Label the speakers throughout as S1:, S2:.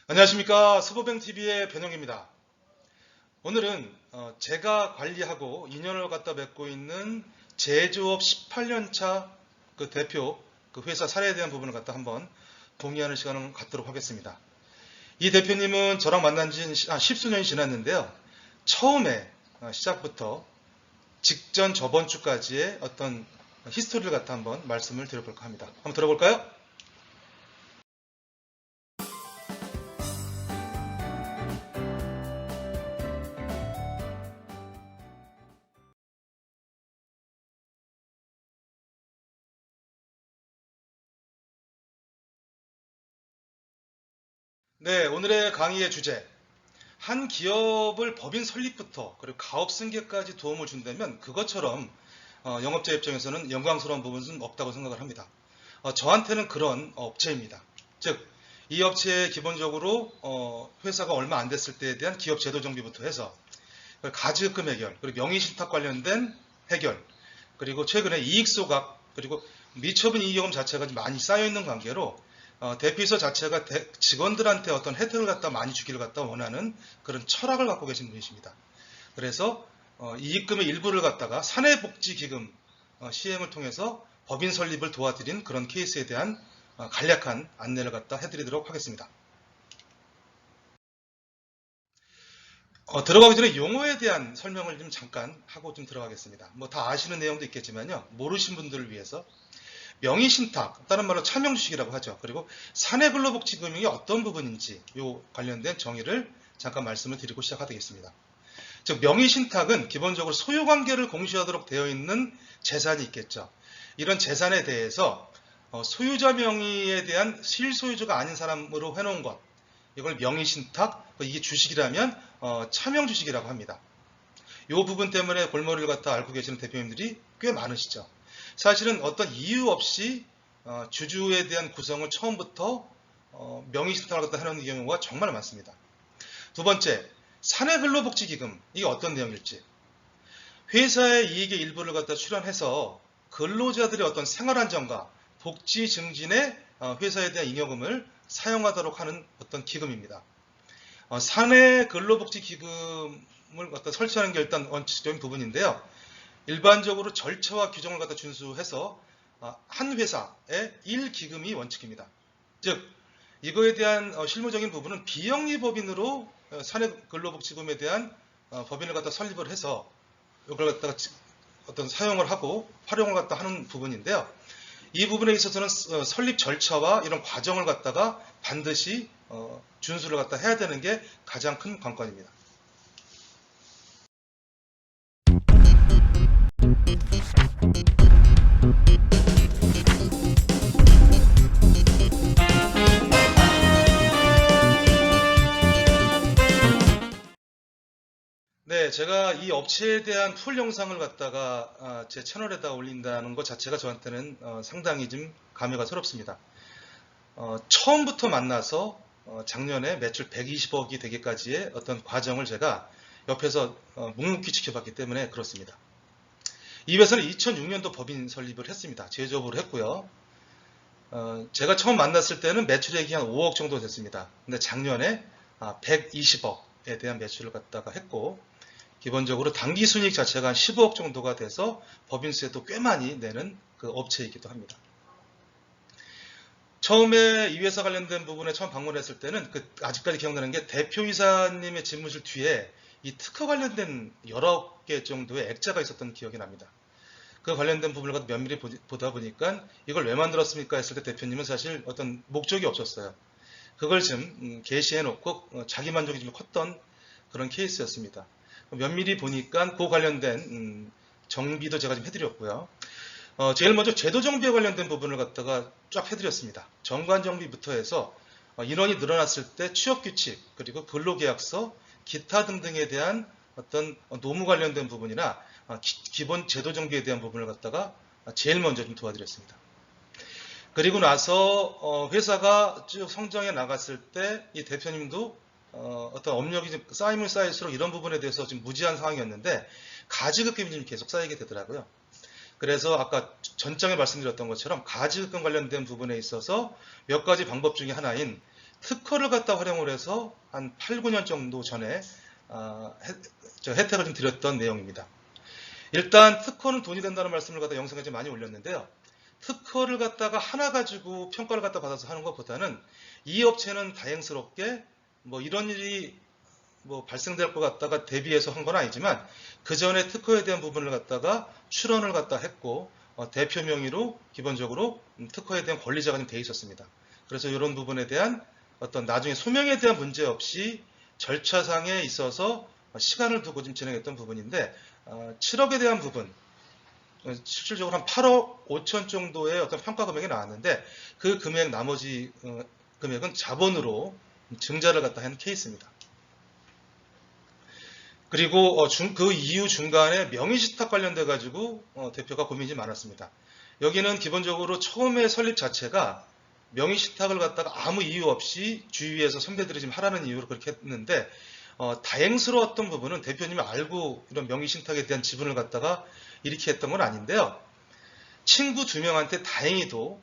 S1: 안녕하십니까. 수보뱅TV의 변형입니다. 오늘은 제가 관리하고 인연을 갖다 맺고 있는 제조업 18년차 그 대표 그 회사 사례에 대한 부분을 갖다 한번 공유하는 시간을 갖도록 하겠습니다. 이 대표님은 저랑 만난 지 10수년이 지났는데요. 처음에 시작부터 직전 저번 주까지의 어떤 히스토리를 갖다 한번 말씀을 드려볼까 합니다. 한번 들어볼까요? 네, 오늘의 강의의 주제. 한 기업을 법인 설립부터 그리고 가업 승계까지 도움을 준다면 그것처럼 영업자 입장에서는 영광스러운 부분은 없다고 생각을 합니다. 저한테는 그런 업체입니다. 즉, 이 업체에 기본적으로 회사가 얼마 안 됐을 때에 대한 기업 제도 정비부터 해서 가즈금 해결, 그리고 명의신탁 관련된 해결, 그리고 최근에 이익 소각, 그리고 미처분 이익요금 자체가 많이 쌓여있는 관계로 대표이사 자체가 직원들한테 어떤 혜택을 갖다 많이 주기를 갖다 원하는 그런 철학을 갖고 계신 분이십니다. 그래서 이익금의 일부를 갖다가 사내복지기금 시행을 통해서 법인 설립을 도와드린 그런 케이스에 대한 간략한 안내를 갖다 해드리도록 하겠습니다. 들어가기 전에 용어에 대한 설명을 좀 잠깐 하고 좀 들어가겠습니다. 뭐 다 아시는 내용도 있겠지만요. 모르신 분들을 위해서 명의신탁, 다른 말로 차명주식이라고 하죠. 그리고 사내근로복지금융이 어떤 부분인지 요 관련된 정의를 잠깐 말씀을 드리고 시작하겠습니다. 즉 명의신탁은 기본적으로 소유관계를 공시하도록 되어 있는 재산이 있겠죠. 이런 재산에 대해서 소유자 명의에 대한 실소유주가 아닌 사람으로 해놓은 것, 이걸 명의신탁, 이게 주식이라면 차명주식이라고 합니다. 이 부분 때문에 골머리를 갖다 앓고 계시는 대표님들이 꽤 많으시죠. 사실은 어떤 이유 없이 주주에 대한 구성을 처음부터 명의신탁을 갖다 해놓는 경우가 정말 많습니다. 두 번째, 사내근로복지기금, 이게 어떤 내용일지. 회사의 이익의 일부를 갖다 출연해서 근로자들의 어떤 생활안정과 복지 증진에 회사에 대한 잉여금을 사용하도록 하는 어떤 기금입니다. 사내근로복지기금을 갖다 설치하는 게 일단 원칙적인 부분인데요. 일반적으로 절차와 규정을 갖다 준수해서 한 회사의 1기금이 원칙입니다. 즉 이거에 대한 실무적인 부분은 비영리법인으로 사내근로복지금에 대한 법인을 갖다 설립을 해서 이걸 갖다가 어떤 사용을 하고 활용을 갖다 하는 부분인데요. 이 부분에 있어서는 설립 절차와 이런 과정을 갖다가 반드시 준수를 갖다 해야 되는 게 가장 큰 관건입니다. 네, 제가 이 업체에 대한 풀 영상을 갖다가 제 채널에다 올린다는 것 자체가 저한테는 상당히 좀 감회가 새롭습니다. 처음부터 만나서 작년에 매출 120억이 되기까지의 어떤 과정을 제가 옆에서 묵묵히 지켜봤기 때문에 그렇습니다. 이 회사는 2006년도 법인 설립을 했습니다. 제조업으로 했고요. 제가 처음 만났을 때는 매출액이 한 5억 정도 됐습니다. 근데 작년에 120억에 대한 매출을 갖다가 했고, 기본적으로 당기순이익 자체가 한 15억 정도가 돼서 법인세도 꽤 많이 내는 그 업체이기도 합니다. 처음에 이 회사 관련된 부분에 처음 방문했을 때는 아직까지 기억나는 게 대표이사님의 집무실 뒤에 이 특허 관련된 여러 개 정도의 액자가 있었던 기억이 납니다. 그 관련된 부분을 면밀히 보다 보니까 이걸 왜 만들었습니까 했을 때 대표님은 사실 어떤 목적이 없었어요. 그걸 좀 게시해놓고 자기만족이 좀 컸던 그런 케이스였습니다. 면밀히 보니까 그 관련된 정비도 제가 좀 해드렸고요. 제일 먼저 제도 정비에 관련된 부분을 갖다가 쫙 해드렸습니다. 정관 정비부터 해서 인원이 늘어났을 때 취업 규칙, 그리고 근로계약서, 기타 등등에 대한 어떤 노무 관련된 부분이나 기본 제도 정비에 대한 부분을 갖다가 제일 먼저 좀 도와드렸습니다. 그리고 나서 회사가 쭉 성장해 나갔을 때 이 대표님도 어떤 업력이 좀 쌓이면 쌓일수록 이런 부분에 대해서 좀 무지한 상황이었는데 가지급금이 좀 계속 쌓이게 되더라고요. 그래서 아까 전장에 말씀드렸던 것처럼 가지급금 관련된 부분에 있어서 몇 가지 방법 중에 하나인 특허를 갖다 활용을 해서 한 8, 9년 정도 전에 혜택을 좀 드렸던 내용입니다. 일단 특허는 돈이 된다는 말씀을 갖다 영상에 좀 많이 올렸는데요. 특허를 갖다가 하나 가지고 평가를 갖다 받아서 하는 것보다는 이 업체는 다행스럽게 뭐 이런 일이 뭐 발생될 것 같다가 대비해서 한 건 아니지만 그 전에 특허에 대한 부분을 갖다가 출원을 갖다 했고 대표 명의로 기본적으로 특허에 대한 권리자가 좀 돼 있었습니다. 그래서 이런 부분에 대한 어떤 나중에 소명에 대한 문제 없이 절차상에 있어서 시간을 두고 좀 진행했던 부분인데 7억에 대한 부분 실질적으로 한 8억 5천 정도의 어떤 평가 금액이 나왔는데 그 금액 나머지 금액은 자본으로 증자를 갖다 한 케이스입니다. 그리고 그 이후 중간에 명의신탁 관련돼 가지고 대표가 고민이 많았습니다. 여기는 기본적으로 처음에 설립 자체가 명의신탁을 갖다가 아무 이유 없이 주위에서 선배들이 지금 하라는 이유로 그렇게 했는데 다행스러웠던 부분은 대표님이 알고 이런 명의신탁에 대한 지분을 갖다가 이렇게 했던 건 아닌데요. 친구 2명한테 다행히도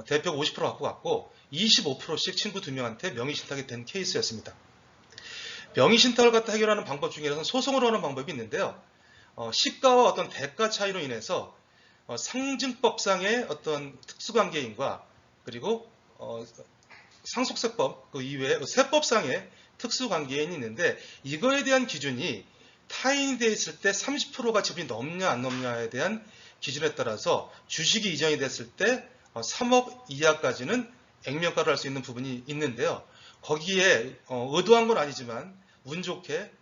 S1: 대표가 50% 갖고 갔고 25%씩 친구 2명한테 명의신탁이 된 케이스였습니다. 명의신탁을 갖다 해결하는 방법 중에서는 소송으로 하는 방법이 있는데요. 시가와 어떤 대가 차이로 인해서 상증법상의 어떤 특수관계인과 그리고 상속세법 그 이외에 세법상의 특수관계인이 있는데 이거에 대한 기준이 타인이 되어 있을 때 30%가 지분이 넘냐 안 넘냐에 대한 기준에 따라서 주식이 이전이 됐을 때 3억 이하까지는 액면가를 할 수 있는 부분이 있는데요. 거기에 의도한 건 아니지만 운 좋게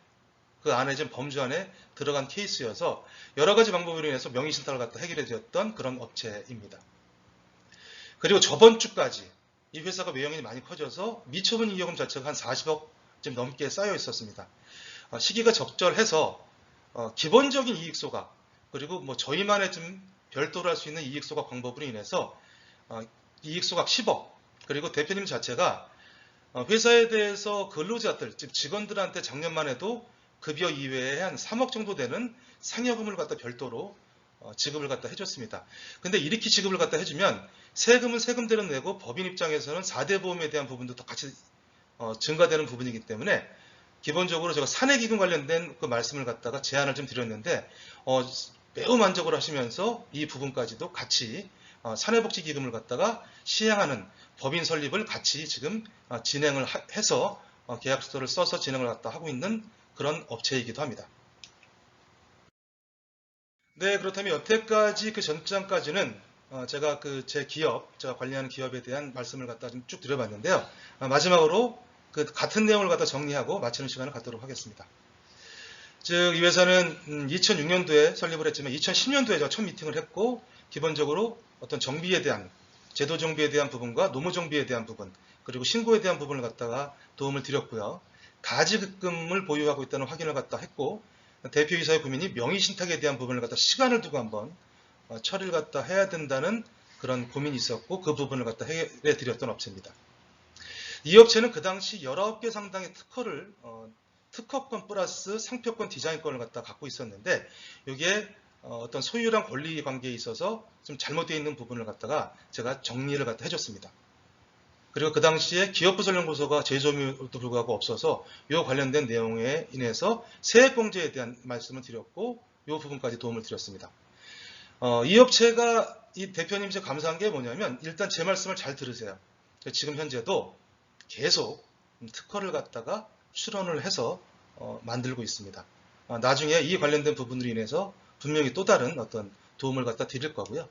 S1: 그 안에 좀 범주 안에 들어간 케이스여서 여러 가지 방법으로 인해서 명의신탁을 갖다 해결해 드렸던 그런 업체입니다. 그리고 저번 주까지 이 회사가 외형이 많이 커져서 미처분 이익금 자체가 한 40억 좀 넘게 쌓여 있었습니다. 시기가 적절해서 기본적인 이익 소각 그리고 뭐 저희만의 좀 별도로 할 수 있는 이익 소각 방법으로 인해서 이익 소각 10억 그리고 대표님 자체가 회사에 대해서 근로자들 즉 직원들한테 작년만 해도 급여 이외에 한 3억 정도 되는 상여금을 갖다 별도로 지급을 갖다 해줬습니다. 근데 이렇게 지급을 갖다 해주면 세금은 세금대로 내고 법인 입장에서는 4대 보험에 대한 부분도 더 같이 증가되는 부분이기 때문에 기본적으로 제가 사내기금 관련된 그 말씀을 갖다가 제안을 좀 드렸는데 매우 만족을 하시면서 이 부분까지도 같이 사내복지기금을 갖다가 시행하는 법인 설립을 같이 지금 진행을 해서 계약서를 써서 진행을 갖다 하고 있는 그런 업체이기도 합니다. 네, 그렇다면 여태까지 그 전장까지는 제가 제 기업, 제가 관리하는 기업에 대한 말씀을 갖다 좀 쭉 드려봤는데요. 마지막으로 그 같은 내용을 갖다 정리하고 마치는 시간을 갖도록 하겠습니다. 즉, 이 회사는 2006년도에 설립을 했지만 2010년도에 제가 첫 미팅을 했고 기본적으로 어떤 정비에 대한 제도 정비에 대한 부분과 노무 정비에 대한 부분 그리고 신고에 대한 부분을 갖다가 도움을 드렸고요. 가지급금을 보유하고 있다는 확인을 갖다 했고 대표이사의 고민이 명의신탁에 대한 부분을 갖다 시간을 두고 한번 처리를 갖다 해야 된다는 그런 고민이 있었고 그 부분을 갖다 해결해 드렸던 업체입니다. 이 업체는 그 당시 19개 상당의 특허를 특허권 플러스 상표권 디자인권을 갖다 갖고 있었는데 이게 어떤 소유랑 권리 관계에 있어서 좀 잘못되어 있는 부분을 갖다가 제가 정리를 갖다 해줬습니다. 그리고 그 당시에 기업부설연구소가 제조업에도 불구하고 없어서 이 관련된 내용에 인해서 세액공제에 대한 말씀을 드렸고 이 부분까지 도움을 드렸습니다. 이 업체가 이 대표님 제 감사한 게 뭐냐면 일단 제 말씀을 잘 들으세요. 지금 현재도 계속 특허를 갖다가 출원을 해서 만들고 있습니다. 나중에 이 관련된 부분으로 인해서 분명히 또 다른 어떤 도움을 갖다 드릴 거고요.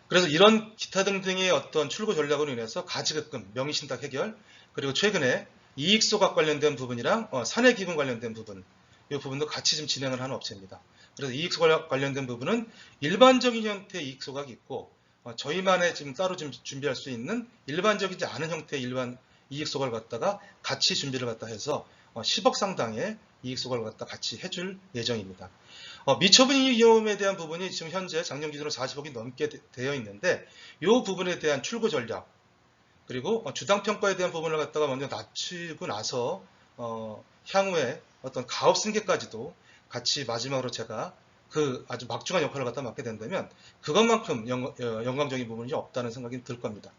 S1: 그래서 이런 기타 등등의 어떤 출고 전략으로 인해서 가지급금, 명의신탁 해결, 그리고 최근에 이익소각 관련된 부분이랑 사내기금 관련된 부분, 이 부분도 같이 좀 진행을 하는 업체입니다. 그래서 이익소각 관련된 부분은 일반적인 형태의 이익소각이 있고 저희만의 지금 따로 좀 준비할 수 있는 일반적이지 않은 형태의 일반 이익소각을 갖다가 같이 준비를 갖다 해서 10억 상당의 이익소각을 갖다 같이 해줄 예정입니다. 미처분 위험에 대한 부분이 지금 현재 작년 기준으로 40억이 넘게 되어 있는데 이 부분에 대한 출고 전략 그리고 주당평가에 대한 부분을 갖다가 먼저 낮추고 나서 향후에 어떤 가업 승계까지도 같이 마지막으로 제가 그 아주 막중한 역할을 갖다 맡게 된다면 그것만큼 영광적인 부분이 없다는 생각이 들 겁니다.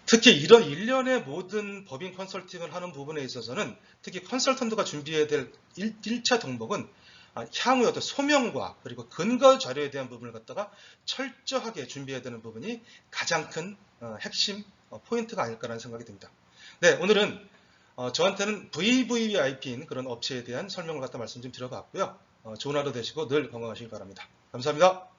S1: 특히 이런 일련의 모든 법인 컨설팅을 하는 부분에 있어서는 특히 컨설턴트가 준비해야 될 1차 덕목은 향후의 어떤 소명과 그리고 근거 자료에 대한 부분을 갖다가 철저하게 준비해야 되는 부분이 가장 큰 핵심 포인트가 아닐까라는 생각이 듭니다. 네, 오늘은 저한테는 VVIP인 그런 업체에 대한 설명을 갖다 말씀 좀 드려봤고요. 좋은 하루 되시고 늘 건강하시기 바랍니다. 감사합니다.